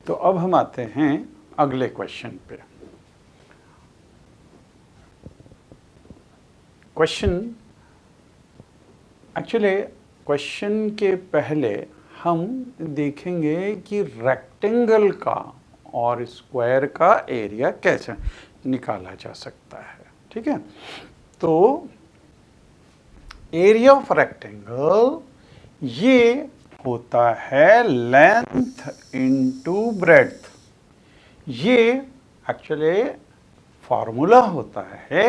तो अब हम आते हैं अगले क्वेश्चन पे। क्वेश्चन के पहले हम देखेंगे कि रेक्टेंगल का और स्क्वायर का एरिया कैसे निकाला जा सकता है। ठीक है, तो एरिया ऑफ रेक्टेंगल ये होता है लेंथ इनटू ब्रेड्थ। ये एक्चुअली फॉर्मूला होता है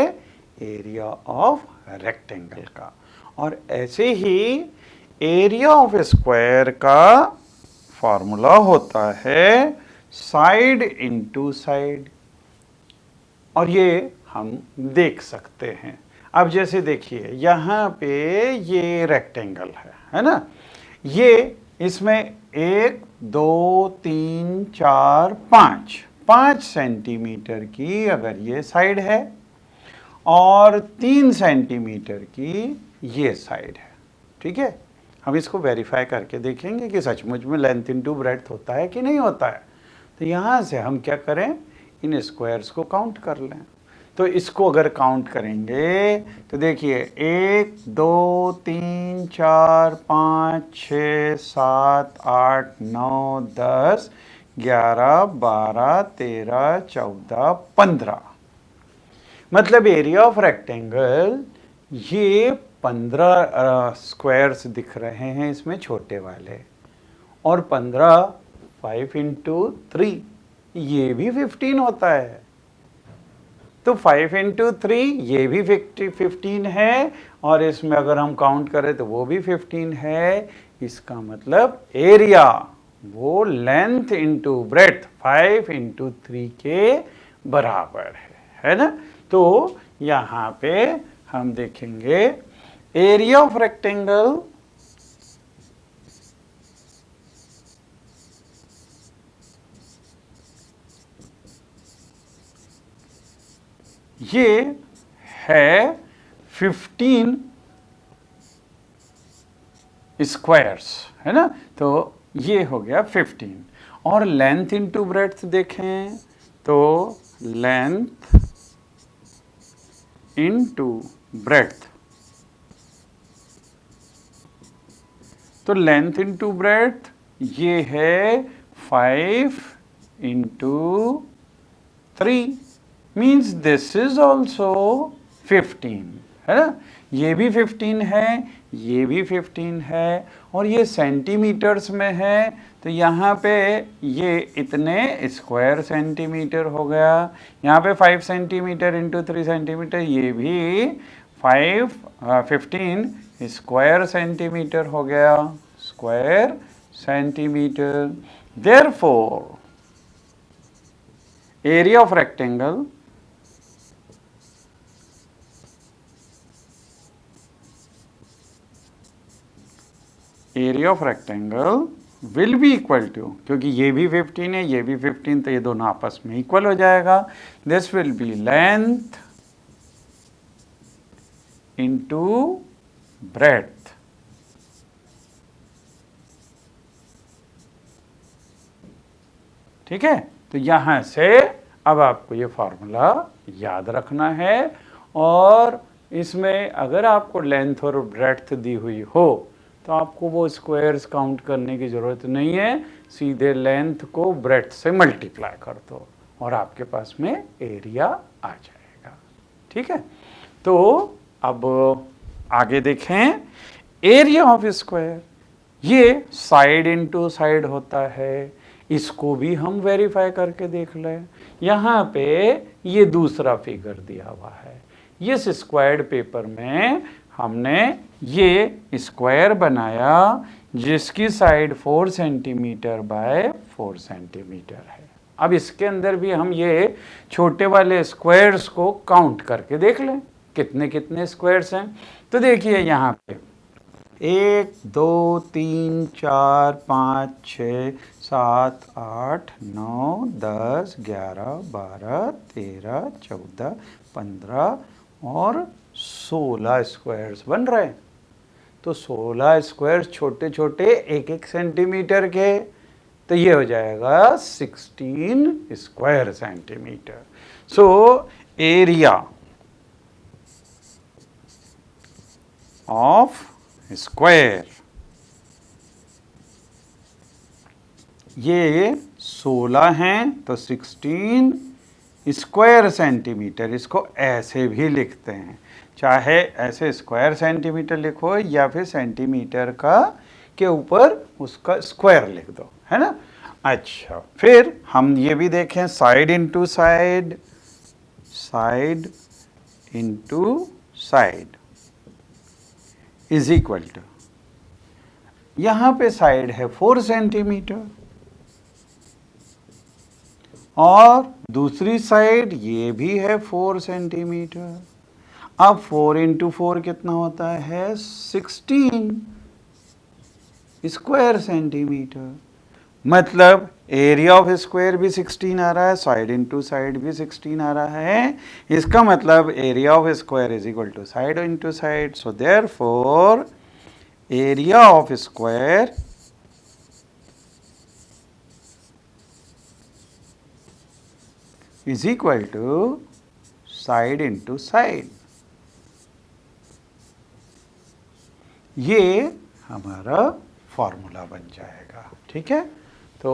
एरिया ऑफ रेक्टेंगल का। और ऐसे ही एरिया ऑफ स्क्वायर का फॉर्मूला होता है साइड इनटू साइड। और ये हम देख सकते हैं। अब जैसे देखिए यहाँ पे ये रेक्टेंगल है ना, ये इसमें 1 2 3 4 5 सेंटीमीटर की अगर ये साइड है और 3 सेंटीमीटर की ये साइड है। ठीक है, हम इसको वेरीफाई करके देखेंगे कि सचमुच में लेंथ इनटू ब्रेड्थ होता है कि नहीं होता है। तो यहाँ से हम क्या करें, इन स्क्वायर्स को काउंट कर लें। तो इसको अगर काउंट करेंगे तो देखिए 1 2 3 4 5 6 7 8 9 10 11 12 13 14 15, मतलब एरिया ऑफ रेक्टेंगल ये 15 स्क्वायर्स दिख रहे हैं इसमें छोटे वाले, और 15 5 इंटू 3 ये भी 15 होता है। तो 5 इंटू 3 ये भी 15 है, और इसमें अगर हम काउंट करें तो वो भी 15 है। इसका मतलब एरिया वो लेंथ इंटू ब्रेड्थ 5 इंटू 3 के बराबर है ना। तो यहाँ पे हम देखेंगे एरिया ऑफ रेक्टेंगल ये है 15 स्क्वायर्स है ना, तो ये हो गया 15। और लेंथ इनटू ब्रेड्थ देखें तो लेंथ इनटू ब्रेड्थ, तो लेंथ इनटू ब्रेड्थ ये है 5 into 3 means this is also 15 है ना। ये भी 15 है, ये भी 15 है, और ये सेंटीमीटर्स में है तो यहाँ पे ये इतने स्क्वायर सेंटीमीटर हो गया। यहाँ पे 5 सेंटीमीटर इंटू 3 सेंटीमीटर, ये भी 15 स्क्वायर सेंटीमीटर हो गया, square centimetre. Therefore area of rectangle will be equal to, क्योंकि ये भी 15 है ये भी 15, तो ये दोनों आपस में इक्वल हो जाएगा। This will be length into breadth. ठीक है, तो यहां से अब आपको ये फॉर्मूला याद रखना है। और इसमें अगर आपको लेंथ और ब्रेड्थ दी हुई हो तो आपको वो स्क्वायर्स काउंट करने की ज़रूरत नहीं है, सीधे लेंथ को ब्रेड्थ से मल्टीप्लाई कर दो और आपके पास में एरिया आ जाएगा। ठीक है, तो अब आगे देखें एरिया ऑफ स्क्वायर, ये साइड इनटू साइड होता है। इसको भी हम वेरीफाई करके देख लें। यहाँ पे ये दूसरा फिगर दिया हुआ है, इस स्क्वायर्ड पेपर में हमने ये स्क्वायर बनाया जिसकी साइड 4 सेंटीमीटर बाय 4 सेंटीमीटर है। अब इसके अंदर भी हम ये छोटे वाले स्क्वायर्स को काउंट करके देख लें कितने कितने स्क्वायर्स हैं। तो देखिए यहाँ पे 1 2 3 4 5 6 7 8 9 10 11 12 13 14 15 और 16 स्क्वायर्स बन रहे हैं। तो 16 स्क्वायर्स छोटे छोटे 1 1 सेंटीमीटर के, तो ये हो जाएगा 16 square centimetre. So area of square, ये 16 हैं तो 16 स्क्वायर सेंटीमीटर, इसको ऐसे भी लिखते हैं, चाहे ऐसे स्क्वायर सेंटीमीटर लिखो या फिर सेंटीमीटर का के ऊपर उसका स्क्वायर लिख दो, है ना। अच्छा, फिर हम ये भी देखें, side into side, side into side is equal to, यहां पे साइड है 4 सेंटीमीटर और दूसरी साइड ये भी है 4 सेंटीमीटर। अब 4 इंटू 4 कितना होता है, 16 स्क्वायर सेंटीमीटर। मतलब एरिया ऑफ स्क्वायर भी 16 आ रहा है, साइड इंटू साइड भी 16 आ रहा है। इसका मतलब area of square is equal to side into side. So therefore area of square is equal to side into side. ये हमारा फॉर्मूला बन जाएगा, ठीक है। तो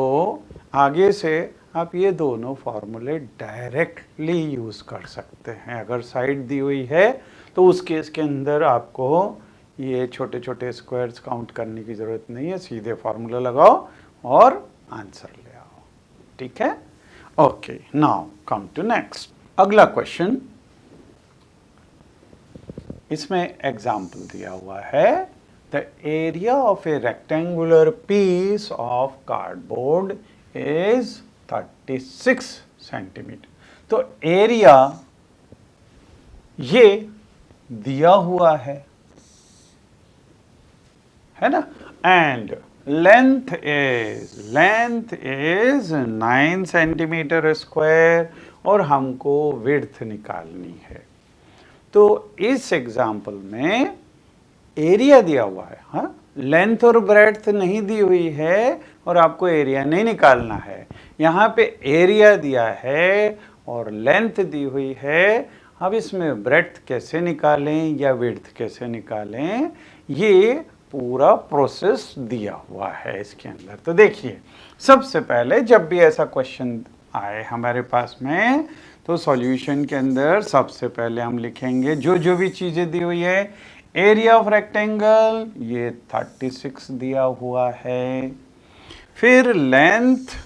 आगे से आप ये दोनों फॉर्मूले डायरेक्टली यूज़ कर सकते हैं। अगर साइड दी हुई है तो उस केस के अंदर आपको ये छोटे छोटे स्क्वायर्स काउंट करने की ज़रूरत नहीं है, सीधे फार्मूला लगाओ और आंसर ले आओ, ठीक है। Okay, now come to next, अगला क्वेश्चन। इसमें एग्जाम्पल दिया हुआ है, the area of a rectangular piece of cardboard is 36 centimetre. तो एरिया ये दिया हुआ है ना, and length is 9 centimetre square और हमको विड्थ निकालनी है। तो इस एग्जाम्पल में एरिया दिया हुआ है, हाँ, लेंथ और ब्रेड्थ नहीं दी हुई है और आपको एरिया नहीं निकालना है। यहाँ पे एरिया दिया है और लेंथ दी हुई है। अब इसमें ब्रेड्थ कैसे निकालें या विड्थ कैसे निकालें, ये पूरा प्रोसेस दिया हुआ है इसके अंदर। तो देखिए, सबसे पहले जब भी ऐसा क्वेश्चन आए हमारे पास में, तो सॉल्यूशन के अंदर सबसे पहले हम लिखेंगे जो भी चीज़ें दी हुई है। एरिया ऑफ रेक्टेंगल ये 36 दिया हुआ है, फिर लेंथ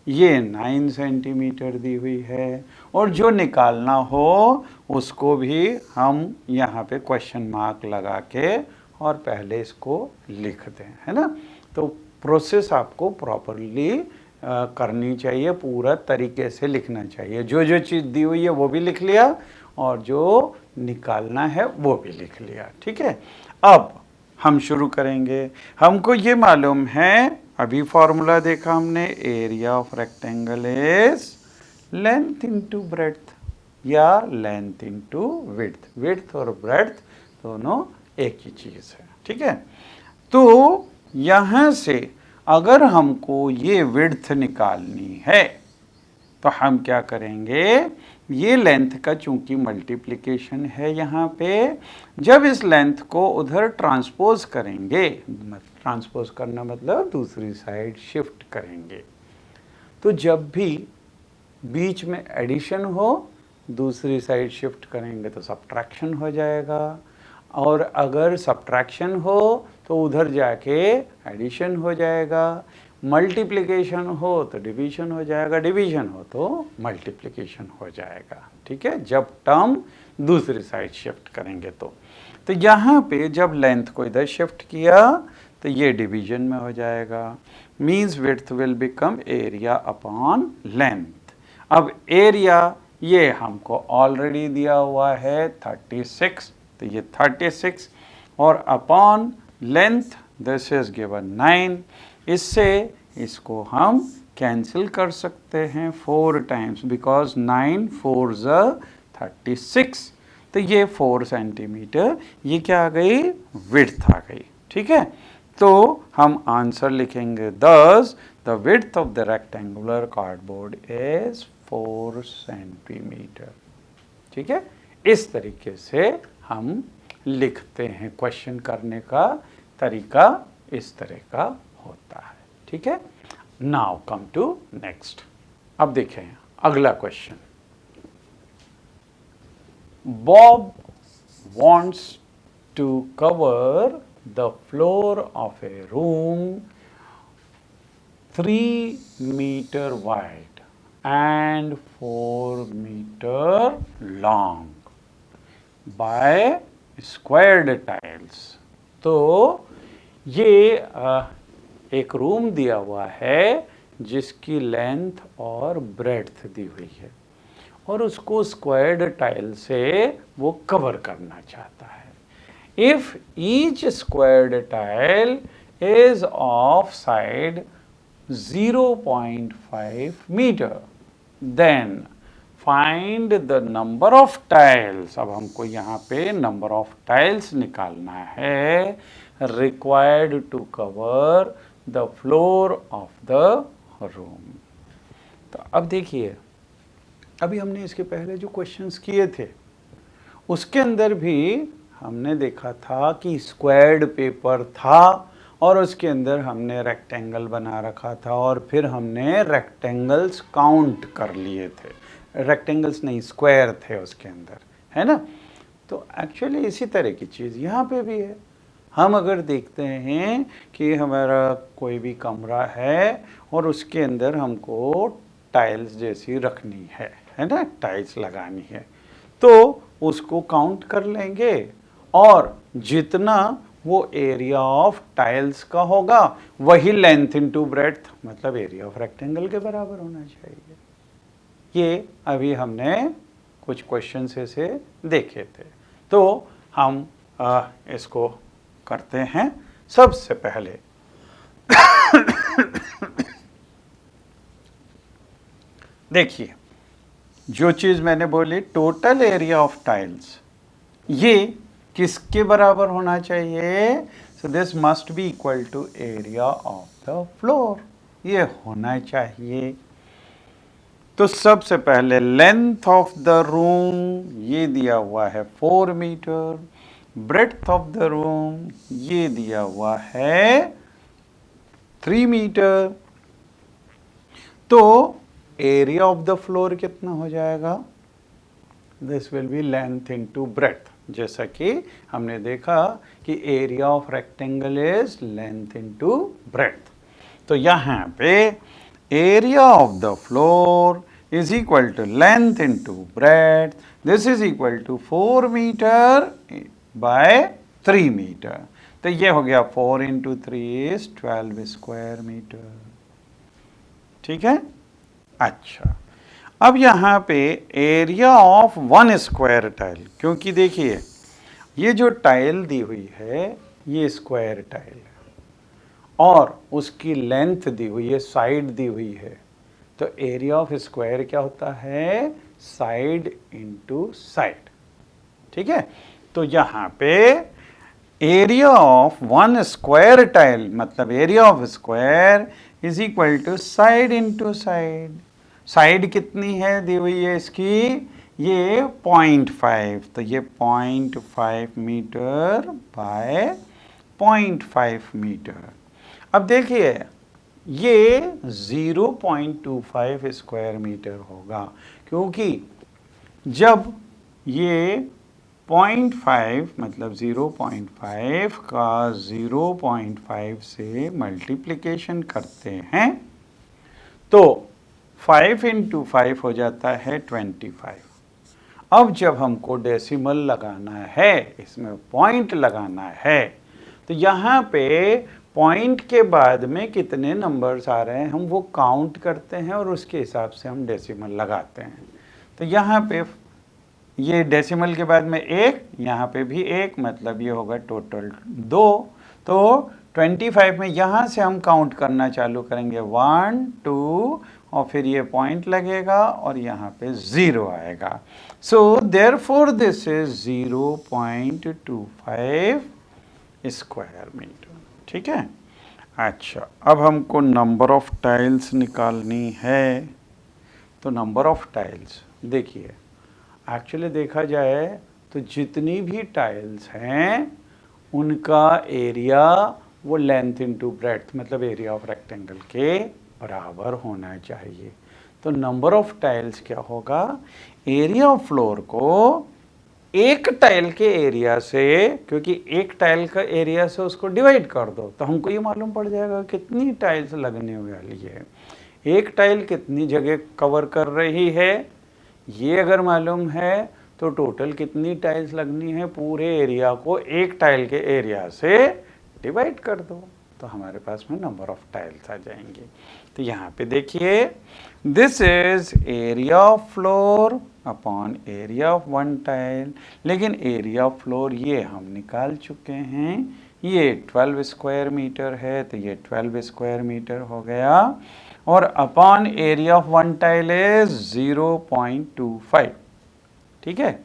ये 9 सेंटीमीटर दी हुई है, और जो निकालना हो उसको भी हम यहाँ पे क्वेश्चन मार्क लगा के और पहले इसको लिख दें, है ना। तो प्रोसेस आपको प्रॉपरली करनी चाहिए, पूरा तरीके से लिखना चाहिए। जो चीज़ दी हुई है वो भी लिख लिया और जो निकालना है वो भी लिख लिया, ठीक है। अब हम शुरू करेंगे। हमको ये मालूम है, अभी फॉर्मूला देखा हमने, area of rectangle is length into breadth या लेंथ इनटू विड्थ। विड्थ और ब्रेड्थ दोनों एक ही चीज़ है, ठीक है। तो यहाँ से अगर हमको ये विड्थ निकालनी है तो हम क्या करेंगे, ये लेंथ का चूंकि मल्टीप्लिकेशन है यहाँ पे, जब इस लेंथ को उधर ट्रांसपोज करेंगे, ट्रांसपोज करना मतलब दूसरी साइड शिफ्ट करेंगे, तो जब भी बीच में एडिशन हो दूसरी साइड शिफ्ट करेंगे तो सब्ट्रैक्शन हो जाएगा, और अगर सब्ट्रैक्शन हो तो उधर जाके एडिशन हो जाएगा, मल्टीप्लिकेशन हो तो डिवीजन हो जाएगा, डिवीजन हो तो मल्टीप्लिकेशन हो जाएगा, ठीक है, जब टर्म दूसरी साइड शिफ्ट करेंगे तो यहाँ पे जब लेंथ को इधर शिफ्ट किया तो ये डिवीजन में हो जाएगा, means width will become area upon length. अब एरिया ये हमको ऑलरेडी दिया हुआ है 36, तो ये 36 और upon length this is given 9। इससे इसको हम कैंसिल कर सकते हैं 4 टाइम्स, बिकॉज 9 4 36, तो ये 4 सेंटीमीटर, ये क्या आ गई, विड्थ आ गई, ठीक है। तो हम आंसर लिखेंगे 10, the width of the rectangular cardboard is 4 centimetre. ठीक है, इस तरीके से हम लिखते हैं। क्वेश्चन करने का तरीका इस तरह का होता है। ठीक है, नाउ कम टू नेक्स्ट। अब देखें अगला question. Bob wants to cover the floor of a room 3 meter wide and 4 meter long by squared tiles। तो ये एक रूम दिया हुआ है जिसकी लेंथ और ब्रेड्थ दी हुई है और उसको स्क्वायर्ड टाइल से वो कवर करना चाहता है। If each squared tile is of side 0.5 metre then find the number of tiles. अब हमको यहाँ पे नंबर ऑफ टाइल्स निकालना है required to cover the floor of the room. तो अब देखिए, अभी हमने इसके पहले जो क्वेश्चंस किए थे उसके अंदर भी हमने देखा था कि स्क्वायर्ड पेपर था और उसके अंदर हमने रेक्टेंगल बना रखा था और फिर हमने रेक्टेंगल्स काउंट कर लिए थे। रेक्टेंगल्स नहीं, स्क्वायर थे उसके अंदर, है ना। तो एक्चुअली इसी तरह की चीज़ यहाँ पे भी है। हम अगर देखते हैं कि हमारा कोई भी कमरा है और उसके अंदर हमको टाइल्स जैसी रखनी है ना, टाइल्स लगानी है, तो उसको काउंट कर लेंगे और जितना वो एरिया ऑफ टाइल्स का होगा वही लेंथ इनटू ब्रेड्थ मतलब एरिया ऑफ रेक्टेंगल के बराबर होना चाहिए। ये अभी हमने कुछ क्वेश्चन से देखे थे। तो हम इसको करते हैं। सबसे पहले देखिए, जो चीज़ मैंने बोली टोटल एरिया ऑफ टाइल्स, ये किसके बराबर होना चाहिए? So this must be equal to area of the floor, ये होना चाहिए। तो सबसे पहले लेंथ ऑफ द रूम ये दिया हुआ है 4 metre, breadth of the room ये दिया हुआ है 3 मीटर। तो एरिया ऑफ द फ्लोर कितना हो जाएगा? This will be length into breadth, जैसा कि हमने देखा कि area of rectangle is length into breadth. तो यहाँ पे area of the floor is equal to length into breadth, this is equal to 4 metre by 3 metre. तो ये हो गया 4 इंटू 3 इज 12 स्क्वायर मीटर। ठीक है, अच्छा अब यहाँ पे एरिया ऑफ 1 स्क्वायर टाइल, क्योंकि देखिए ये जो टाइल दी हुई है ये स्क्वायर टाइल है और उसकी लेंथ दी हुई है, साइड दी हुई है। तो एरिया ऑफ स्क्वायर क्या होता है? Side into side. ठीक है, तो यहाँ पे एरिया ऑफ 1 स्क्वायर टाइल मतलब area of square is equal to side into side. Side कितनी है दी हुई है इसकी? ये 0.5, तो ये 0.5 मीटर बाय 0.5 मीटर। अब देखिए ये 0.25 स्क्वायर मीटर होगा, क्योंकि जब ये 0.5 मतलब 0.5 का 0.5 से मल्टीप्लिकेशन करते हैं तो 5 इंटू 5 हो जाता है 25। अब जब हमको डेसिमल लगाना है, इसमें पॉइंट लगाना है, तो यहाँ पे पॉइंट के बाद में कितने नंबर्स आ रहे हैं हम वो काउंट करते हैं और उसके हिसाब से हम डेसिमल लगाते हैं। तो यहाँ पे ये डेसिमल के बाद में 1, यहाँ पे भी 1, मतलब ये होगा टोटल 2। तो 25 में यहाँ से हम काउंट करना चालू करेंगे 1 2 और फिर ये पॉइंट लगेगा और यहाँ पे 0 आएगा। So therefore this is 0.25 square metre. ठीक है, अच्छा, अब हमको नंबर ऑफ टाइल्स निकालनी है। तो नंबर ऑफ टाइल्स देखिए, एक्चुअली देखा जाए तो जितनी भी टाइल्स हैं उनका एरिया वो लेंथ इनटू ब्रेड्थ मतलब एरिया ऑफ रेक्टेंगल के बराबर होना चाहिए। तो नंबर ऑफ टाइल्स क्या होगा, एरिया ऑफ फ्लोर को एक टाइल के एरिया से, क्योंकि एक टाइल का एरिया से उसको डिवाइड कर दो तो हमको ये मालूम पड़ जाएगा कितनी टाइल्स लगने वाली है, एक टाइल कितनी जगह कवर कर रही है। ये अगर मालूम है तो टोटल कितनी टाइल्स लगनी है पूरे एरिया को एक टाइल के एरिया से डिवाइड कर दो, तो हमारे पास में नंबर ऑफ टाइल्स आ जाएंगे। तो यहाँ पे देखिए, this is area of floor upon area of one tile, लेकिन एरिया ऑफ फ्लोर ये हम निकाल चुके हैं, ये 12 स्क्वायर मीटर है तो ये 12 स्क्वायर मीटर हो गया, और upon area of one tile is 0.25। ठीक है,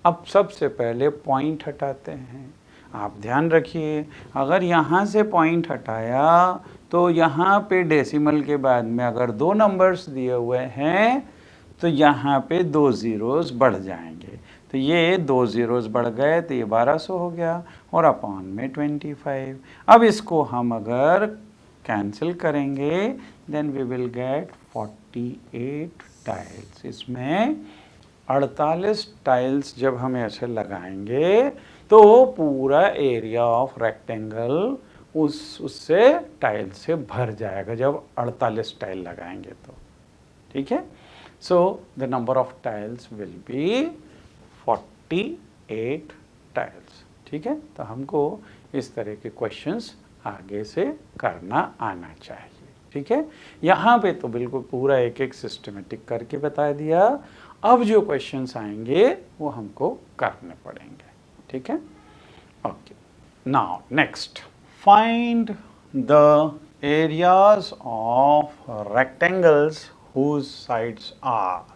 अब सबसे पहले पॉइंट हटाते हैं। आप ध्यान रखिए, अगर यहाँ से पॉइंट हटाया तो यहाँ पे डेसिमल के बाद में अगर दो नंबर्स दिए हुए हैं तो यहाँ पे दो ज़ीरोज़ बढ़ जाएंगे, तो ये दो ज़ीरोज़ बढ़ गए तो ये 1200 हो गया और अपॉन में 25। अब इसको हम अगर कैंसिल करेंगे then we will get 48 tiles. इसमें 48 टाइल्स जब हम ऐसे लगाएंगे तो पूरा एरिया ऑफ रेक्टेंगल उससे टाइल से भर जाएगा जब 48 टाइल लगाएंगे तो। ठीक है, so the number of tiles will be 48 tiles. ठीक है, तो हमको इस तरह के क्वेश्चंस आगे से करना आना चाहिए। ठीक है, यहाँ पे तो बिल्कुल पूरा एक एक सिस्टमेटिक करके बता दिया, अब जो क्वेश्चंस आएंगे वो हमको करने पड़ेंगे। ठीक है, okay, now next, find the areas of rectangles whose sides are.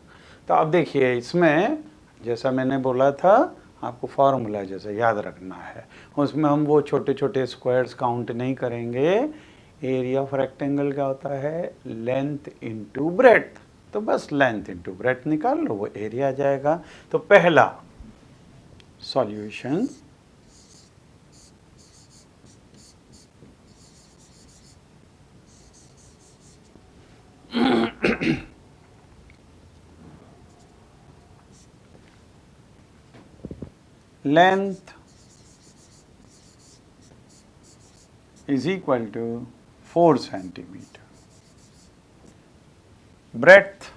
तो अब देखिए, इसमें जैसा मैंने बोला था आपको फार्मूला जैसे याद रखना है, उसमें हम वो छोटे छोटे स्क्वायर्स काउंट नहीं करेंगे। एरिया ऑफ रेक्टेंगल क्या होता है, लेंथ इनटू ब्रेड्थ, तो बस लेंथ इनटू ब्रेड्थ निकाल लो, वो एरिया आ जाएगा। तो पहला solution, length is equal to 4 centimeter, breadth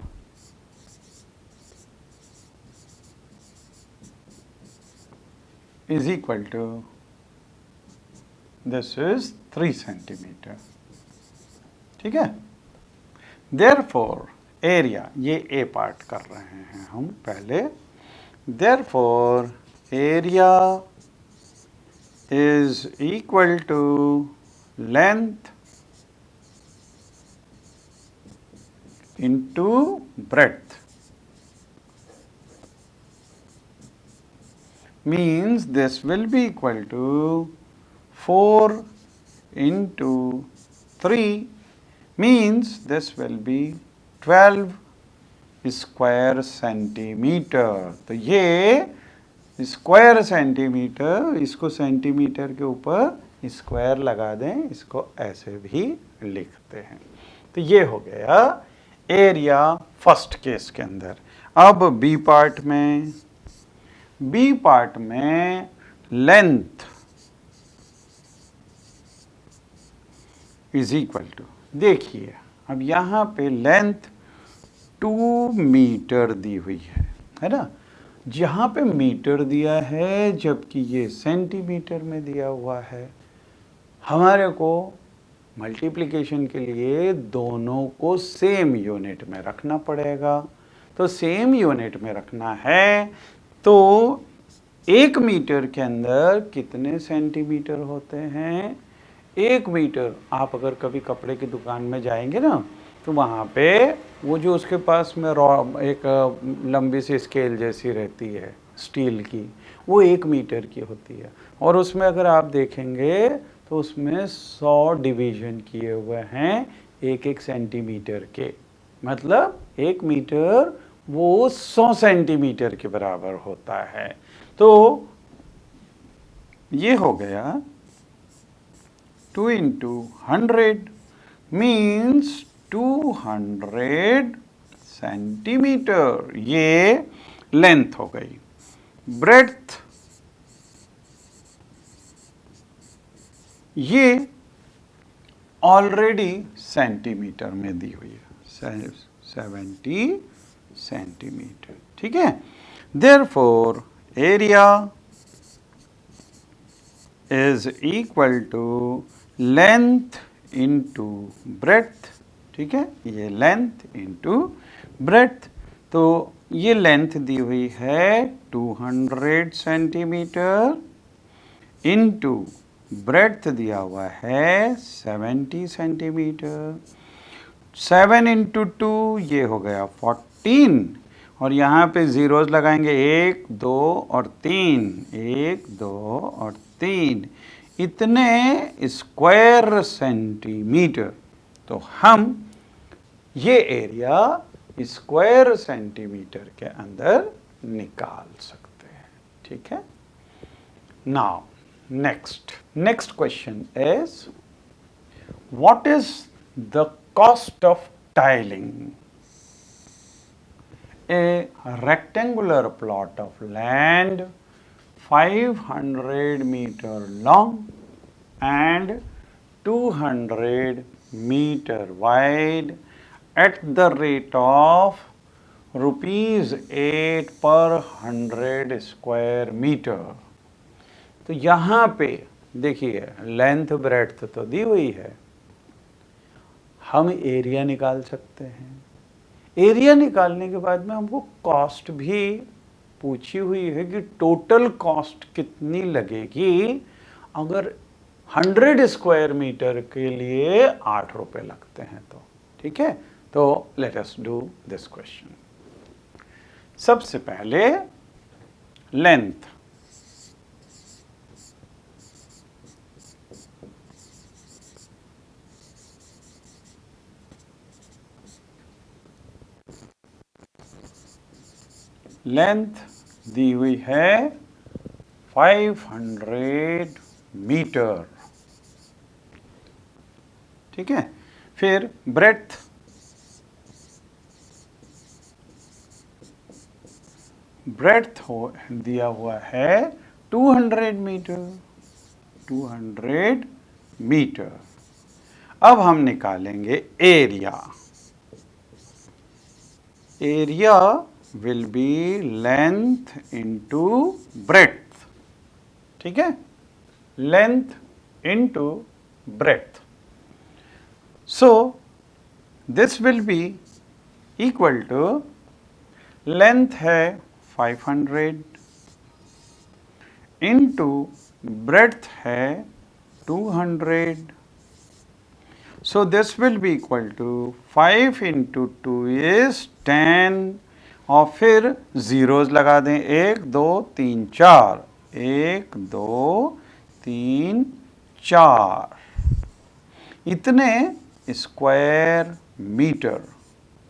is equal to, this is 3 centimeter। ठीक है, therefore area, ये A पार्ट कर रहे हैं हम पहले, therefore area is equal to length into breadth, means this will be equal to 4 into 3, means this will be 12 square centimetre. तो ये स्क्वायर सेंटीमीटर, इसको सेंटीमीटर के ऊपर स्क्वायर लगा दें, इसको ऐसे भी लिखते हैं। तो ये हो गया एरिया फर्स्ट केस के अंदर। अब बी पार्ट में, बी पार्ट में लेंथ इज इक्वल टू, देखिए अब यहाँ पे लेंथ 2 मीटर दी हुई है ना, जहाँ पे मीटर दिया है जबकि ये सेंटीमीटर में दिया हुआ है। हमारे को मल्टीप्लिकेशन के लिए दोनों को सेम यूनिट में रखना पड़ेगा, तो सेम यूनिट में रखना है तो 1 मीटर के अंदर कितने सेंटीमीटर होते हैं। 1 मीटर, आप अगर कभी कपड़े की दुकान में जाएंगे ना तो वहाँ पे वो जो उसके पास में एक लंबी सी स्केल जैसी रहती है स्टील की, वो 1 मीटर की होती है, और उसमें अगर आप देखेंगे तो उसमें 100 डिवीजन किए हुए हैं 1-1 सेंटीमीटर के, मतलब 1 मीटर वो 100 सेंटीमीटर के बराबर होता है। तो ये हो गया 2 इंटू 100 मीन्स 200 सेंटीमीटर, ये लेंथ हो गई। ब्रेड्थ ये ऑलरेडी सेंटीमीटर में दी हुई है, 70 सेंटीमीटर, ठीक है। Therefore area is equal to length into breadth, ठीक है, ये लेंथ इंटू ब्रेड्थ। तो ये लेंथ दी हुई है 200 सेंटीमीटर इंटू ब्रेड्थ दिया हुआ है 70 सेंटीमीटर। 7 इंटू 2 ये हो गया 14, और यहाँ पे जीरोज लगाएंगे 1, 2 और 3, 1, 2 और 3, इतने स्क्वायर सेंटीमीटर। तो हम ये एरिया स्क्वायर सेंटीमीटर के अंदर निकाल सकते हैं, ठीक है। Now next question is, what is the cost of tiling a rectangular plot of land 500 meter long and 200 meter wide at the rate of rupees 8 per 100 square meter? तो यहाँ पे देखिए लेंथ ब्रेड्थ तो दी हुई है, हम एरिया निकाल सकते हैं। एरिया निकालने के बाद में हमको कॉस्ट भी पूछी हुई है कि टोटल कॉस्ट कितनी लगेगी अगर 100 स्क्वायर मीटर के लिए 8 रुपये लगते हैं तो, ठीक है। तो let us do this question. सबसे पहले लेंथ, लेंथ दी हुई है 500 मीटर, ठीक है। फिर ब्रेड्थ, ब्रेड्थ दिया हुआ है 200 मीटर, 200 मीटर। अब हम निकालेंगे area. Area will be length into breadth, ठीक है, length into breadth. So this will be equal to length है 500 into breadth है 200. So this will be equal to 5 into 2 is 10, और फिर जीरोज लगा दें 1, 2, 3, 4, 1, 2, 3, 4, इतने स्क्वायर मीटर,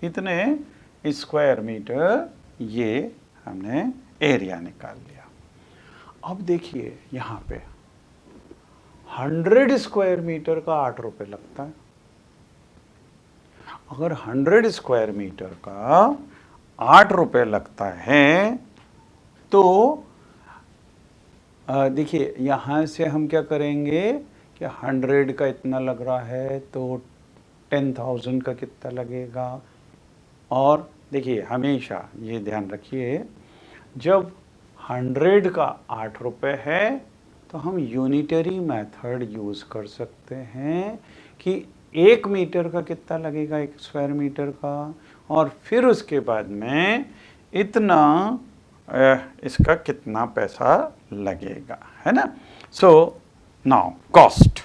इतने स्क्वायर मीटर, ये हमने एरिया निकाल लिया। अब देखिए यहाँ पे 100 स्क्वायर मीटर का 8 रुपये लगता है। अगर 100 स्क्वायर मीटर का 8 रुपये लगता है तो देखिए यहाँ से हम क्या करेंगे कि 100 का इतना लग रहा है तो 10,000 का कितना लगेगा। और देखिए हमेशा ये ध्यान रखिए, जब 100 का 8 रुपये है तो हम यूनिटरी मेथड यूज़ कर सकते हैं कि 1 मीटर का कितना लगेगा 1 स्क्वायर मीटर का, और फिर उसके बाद में इतना इसका कितना पैसा लगेगा, है ना। So now cost,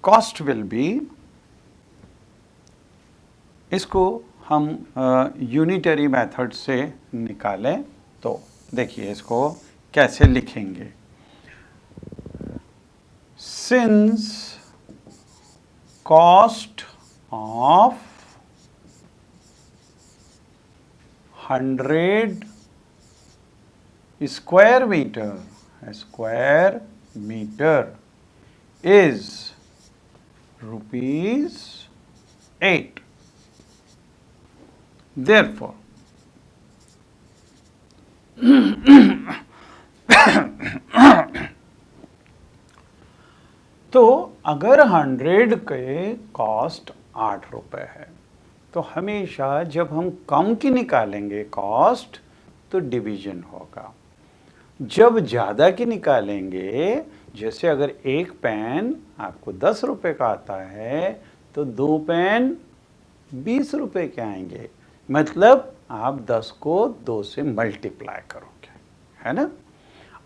cost will be, इसको हम यूनिटरी मेथड से निकालें तो देखिए इसको कैसे लिखेंगे। Since cost of 100 square meter is ₹8. Therefore, तो अगर 100 के कॉस्ट 8 रुपए है तो हमेशा जब हम कम की निकालेंगे कॉस्ट तो डिवीजन होगा। जब ज़्यादा की निकालेंगे, जैसे अगर एक पेन आपको 10 रुपए का आता है तो 2 पेन 20 रुपए के आएंगे, मतलब आप 10 को 2 से मल्टीप्लाई करोगे, है ना।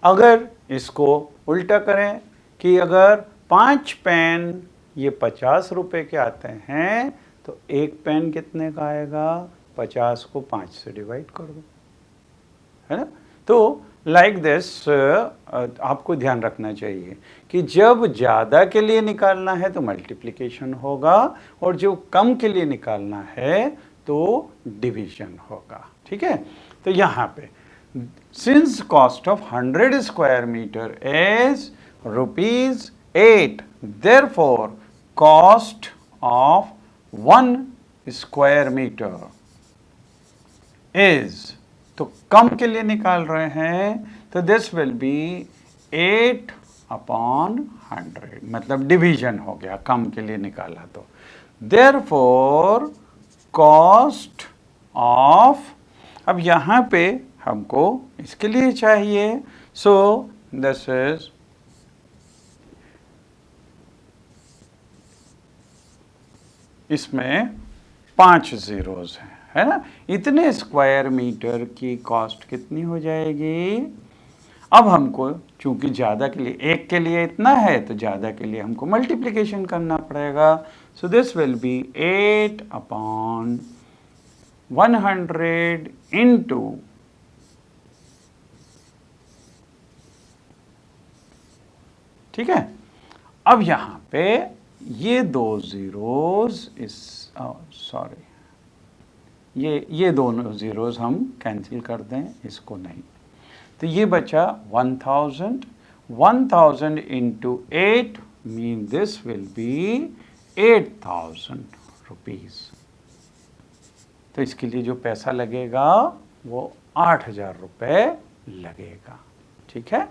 अगर इसको उल्टा करें कि अगर 5 पेन ये 50 रुपए के आते हैं तो एक पेन कितने का आएगा, 50 को 5 से डिवाइड कर दो, है ना। तो लाइक दिस आपको ध्यान रखना चाहिए कि जब ज़्यादा के लिए निकालना है तो मल्टीप्लिकेशन होगा और जो कम के लिए निकालना है तो डिवीजन होगा, ठीक है। तो यहाँ पे since cost of 100 square metre is ₹8, therefore cost of 1 square metre is, तो कम के लिए निकाल रहे हैं तो दिस विल बी 8/100, मतलब डिवीजन हो गया, कम के लिए निकाला तो। देयरफॉर कॉस्ट ऑफ, अब यहाँ पे हमको इसके लिए चाहिए, सो दिस इज इसमें 5 zeros हैं, है ना। इतने स्क्वायर मीटर की कॉस्ट कितनी हो जाएगी। अब हमको चूंकि ज़्यादा के लिए, एक के लिए इतना है तो ज़्यादा के लिए हमको मल्टीप्लिकेशन करना पड़ेगा। So this will B 8/100 into, ठीक है। अब यहाँ पे ये 2 zeros इस, सॉरी, ये दोनों ज़ीरोज़ हम कैंसिल कर दें, इसको नहीं, तो ये बचा 1000 into 8 mean this will B 8000 rupees. तो इसके लिए जो पैसा लगेगा वो 8000 रुपये लगेगा, ठीक है।